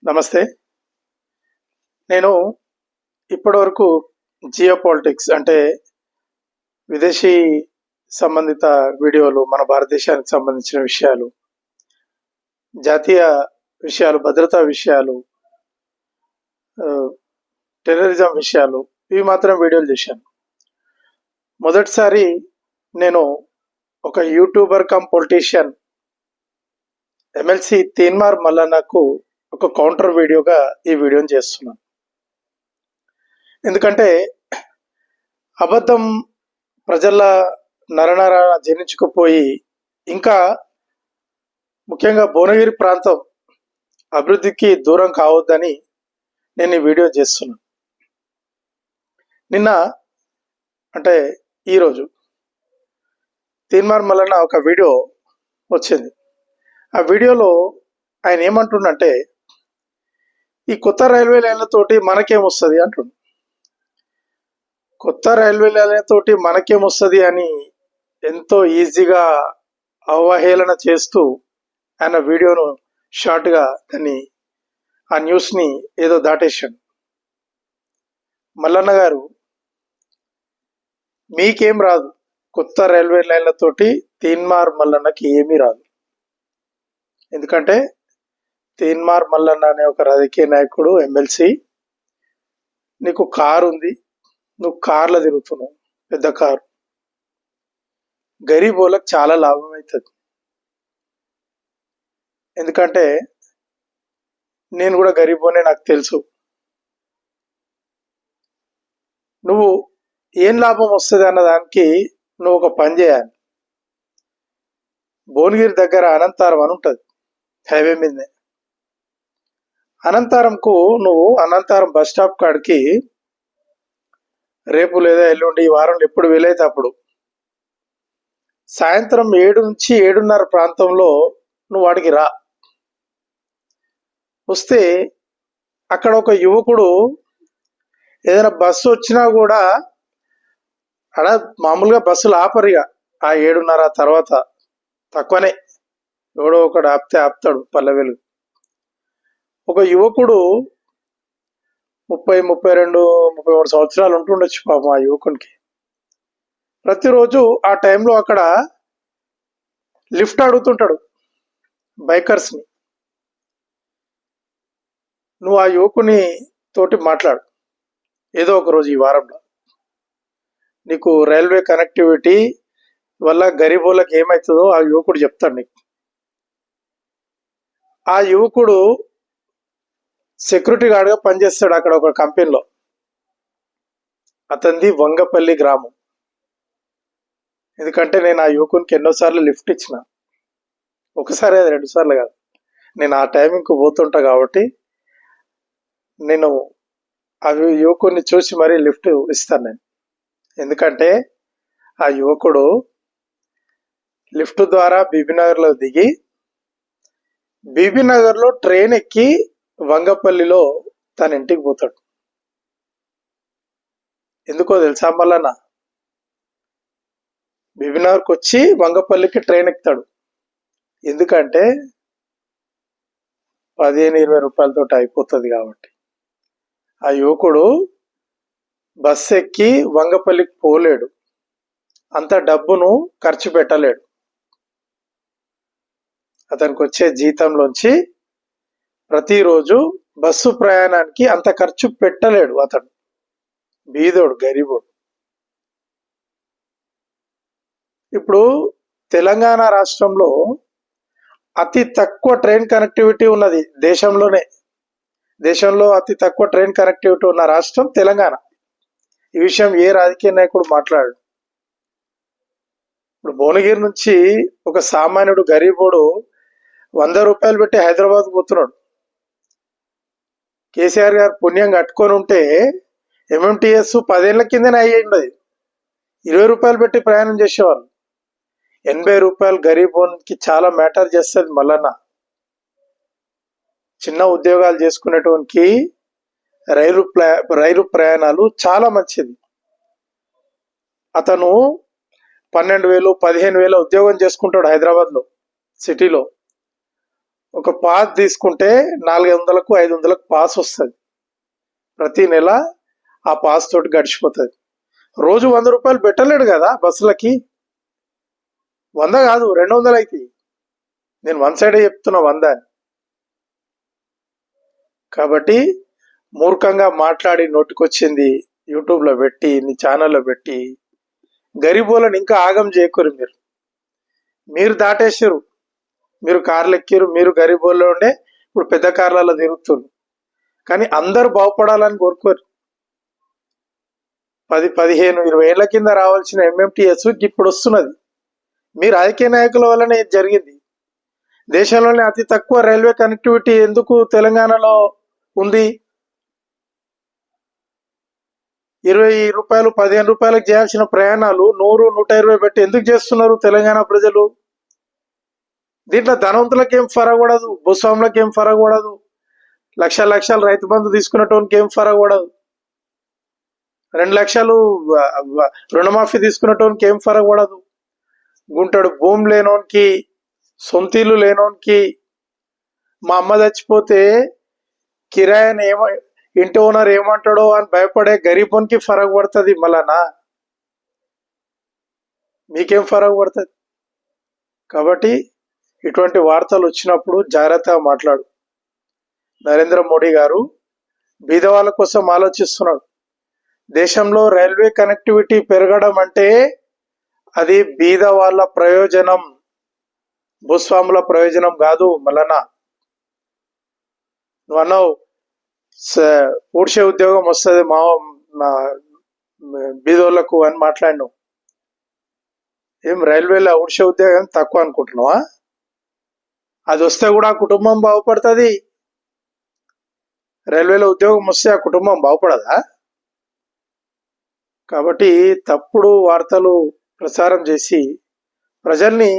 నమస్తే. నేను ఇప్పటివరకు జియో పాలిటిక్స్ అంటే విదేశీ సంబంధిత వీడియోలు, మన భారతదేశానికి సంబంధించిన విషయాలు, జాతీయ విషయాలు, భద్రతా విషయాలు, టెర్రరిజం విషయాలు ఇవి మాత్రం వీడియోలు చేశాను. మొదటిసారి నేను ఒక YouTuber cum politician MLC Teenmar మల్లన్నకు ఒక కౌంటర్ వీడియోగా ఈ వీడియోని చేస్తున్నాను. ఎందుకంటే అబద్ధం ప్రజల నరనర జీర్ణించుకుపోయి ఇంకా ముఖ్యంగా భువనగిరి ప్రాంతం అభివృద్ధికి దూరం కావద్దని నేను ఈ వీడియో చేస్తున్నాను. నిన్న అంటే ఈరోజు తీన్మార్ మల్లన్న ఒక వీడియో వచ్చింది. ఆ వీడియోలో ఆయన ఏమంటుండంటే ఈ కొత్త రైల్వే లైన్లతోటి మనకేమొస్తుంది అంటుండు. కొత్త రైల్వే లైన్లతోటి మనకేమొస్తుంది అని ఎంతో ఈజీగా అవహేళన చేస్తూ ఆయన వీడియోను షార్ట్గా దాన్ని ఆ న్యూస్ని ఏదో దాటేశాడు. మల్లన్న గారు, మీకేం రాదు, కొత్త రైల్వే లైన్లతోటి తీన్మార్ మల్లన్నకి ఏమీ రాదు. ఎందుకంటే తీన్మార్ మల్లన్న అనే ఒక రాజకీయ నాయకుడు, ఎమ్మెల్సీ, నీకు కారు ఉంది, నువ్వు కార్లో తిరుగుతున్నావు, పెద్ద కారు. గరీబ్ వాళ్ళకి చాలా లాభం అవుతుంది. ఎందుకంటే నేను కూడా గరీబోనే, నాకు తెలుసు. నువ్వు ఏం లాభం వస్తుంది అన్న దానికి నువ్వు ఒక పని చేయాలి. భువనగిరి దగ్గర అనంతారం అని ఉంటుంది, హైవే మీదనే. అనంతారంకు నువ్వు అనంతారం బస్ స్టాప్ కాడికి రేపు లేదా ఎల్లుండి ఈ వారంలో ఎప్పుడు వీలైతే అప్పుడు సాయంత్రం 7 నుంచి 7:30 ప్రాంతంలో నువ్వు వాడికి రా. వస్తే అక్కడ ఒక యువకుడు ఏదైనా బస్సు వచ్చినా కూడా అలా మామూలుగా బస్సులు ఆపరిగా ఆ 7:30 తర్వాత తక్కువనే, ఎవడో ఒకడు ఆపుతాడు పల్లె వెలుగు. ఒక యువకుడు 30, 32, 33 సంవత్సరాలు ఉంటుండొచ్చు పాపం ఆ యువకునికి. ప్రతిరోజు ఆ టైంలో అక్కడ లిఫ్ట్ అడుగుతుంటాడు బైకర్స్ని. నువ్వు ఆ యువకుని తోటి మాట్లాడు ఏదో ఒక రోజు ఈ వారంలో. నీకు రైల్వే కనెక్టివిటీ వల్ల గరీబోళ్ళకి ఏమవుతుందో ఆ యువకుడు చెప్తాడు నీకు. ఆ యువకుడు సెక్యూరిటీ గార్డ్గా పనిచేస్తాడు అక్కడ ఒక కంపెనీలో. అతనిది వంగపల్లి గ్రామం. ఎందుకంటే నేను ఆ యువకునికి ఎన్నోసార్లు లిఫ్ట్ ఇచ్చిన, ఒకసారి 2 సార్లు కాదు. నేను ఆ టైమింగ్కి పోతుంటా కాబట్టి నేను ఆ యువకుడిని చూసి మరీ లిఫ్ట్ ఇస్తాను నేను. ఎందుకంటే ఆ యువకుడు లిఫ్ట్ ద్వారా బీబీనగర్లో దిగి బీబీనగర్లో ట్రైన్ ఎక్కి వంగపల్లిలో తన ఇంటికి పోతాడు. ఎందుకో తెలుసా మల్లన్న? బీబీనగర్కి వచ్చి వంగపల్లికి ట్రైన్ ఎక్కుతాడు. ఎందుకంటే 15-20 రూపాయలతో అయిపోతుంది కాబట్టి. ఆ యువకుడు బస్సు ఎక్కి వంగపల్లికి పోలేడు, అంత డబ్బును ఖర్చు పెట్టలేడు. అతనికి వచ్చే జీతంలోంచి ప్రతిరోజు బస్సు ప్రయాణానికి అంత ఖర్చు పెట్టలేడు. అతడు బీదోడు, గరీబోడు. ఇప్పుడు తెలంగాణ రాష్ట్రంలో అతి తక్కువ ట్రైన్ కనెక్టివిటీ ఉన్నది దేశంలోనే. దేశంలో అతి తక్కువ ట్రైన్ కనెక్టివిటీ ఉన్న రాష్ట్రం తెలంగాణ. ఈ విషయం ఏ రాజకీయ నాయకుడు మాట్లాడు. ఇప్పుడు భువనగిరి నుంచి ఒక సామాన్యుడు, గరీబోడు 100 రూపాయలు పెట్టి హైదరాబాద్ పోతున్నాడు. కేసీఆర్ గారు పుణ్యం కట్టుకొని ఉంటే ఎంఎంటీఎస్ 10 ఏళ్ల కిందనే అయ్యింది. 20 రూపాయలు పెట్టి ప్రయాణం చేసేవాళ్ళు. 80 రూపాయలు గరీబోనికి చాలా మ్యాటర్ చేస్తుంది మల్లన్న. చిన్న ఉద్యోగాలు చేసుకునేటువంటి రైలు ప్రయాణాలు చాలా మంచిది. అతను 12,000, 15,000 ఉద్యోగం చేసుకుంటాడు హైదరాబాద్లో సిటీలో. ఒక పాస్ తీసుకుంటే 400కు 500కు పాస్ వస్తుంది. ప్రతి నెల ఆ పాస్ తోటి గడిచిపోతుంది. రోజు 100 రూపాయలు పెట్టలేడు కదా బస్సులకి. 100 కాదు 200 అవుతాయి. నేను వన్ సైడే చెప్తున్నా 100 అని. కాబట్టి మూర్ఖంగా మాట్లాడి నోటికొచ్చింది యూట్యూబ్లో పెట్టి నీ ఛానల్లో పెట్టి గరీబోళ్ళని ఇంకా ఆగం చేయకూరు. మీరు దాటేసారు. మీరు కార్లు ఎక్కిరు. మీరు గరీబోళ్ళు ఉండే ఇప్పుడు పెద్ద కార్లలో తిరుగుతున్నారు. కానీ అందరూ బాగుపడాలని కోరుకోరు. 10, 15, 20 ఏళ్ల కింద రావాల్సిన ఎంఎంటీఎస్ ఇప్పుడు వస్తున్నది. మీరు రాజకీయ నాయకుల వల్లనే ఇది జరిగింది. దేశంలోనే అతి తక్కువ రైల్వే కనెక్టివిటీ ఎందుకు తెలంగాణలో ఉంది? 20 రూపాయలు 15 రూపాయలకు చేయాల్సిన ప్రయాణాలు 100, 120 పెట్టి ఎందుకు చేస్తున్నారు తెలంగాణ ప్రజలు? దీంట్లో ధనవంతులకు ఏం ఫరగూడదు, భూస్వాములకు ఏం ఫరగూడదు, లక్షలు రైతు బంధు తీసుకున్నటోనికి ఏం ఫరగూడదు, 2 లక్షలు రుణమాఫీ తీసుకున్నటోనికి ఏం ఫరగూడదు, గుంటడు భూమి లేనోనికి, సొంతీళ్ళు లేనోనికి, మా అమ్మ చచ్చిపోతే కిరాయిని ఇంటి ఓనర్ ఏమంటాడో అని భయపడే గరీబోనికి ఫరక్ పడుతుంది. మళ్ళానా మీకేం ఫరక్ పడుతుంది? కాబట్టి ఇటువంటి వార్తలు వచ్చినప్పుడు జాగ్రత్తగా మాట్లాడు. నరేంద్ర మోడీ గారు బీదవాళ్ళ కోసం ఆలోచిస్తున్నాడు. దేశంలో రైల్వే కనెక్టివిటీ పెరగడం అంటే అది బీద వాళ్ళ ప్రయోజనం, భూస్వాముల ప్రయోజనం కాదు. మళ్ళనా నువ్వు అన్నావు ఊడ్చే ఉద్యోగం వస్తుంది మా బీదోళ్లకు అని మాట్లాడినావు. ఏం రైల్వేలో ఊడ్చే ఉద్యోగం తక్కువ అనుకుంటున్నావా? అది వస్తే కూడా ఆ కుటుంబం బాగుపడుతుంది. రైల్వేలో ఉద్యోగం వస్తే ఆ కుటుంబం బాగుపడదా? కాబట్టి తప్పుడు వార్తలు ప్రచారం చేసి ప్రజల్ని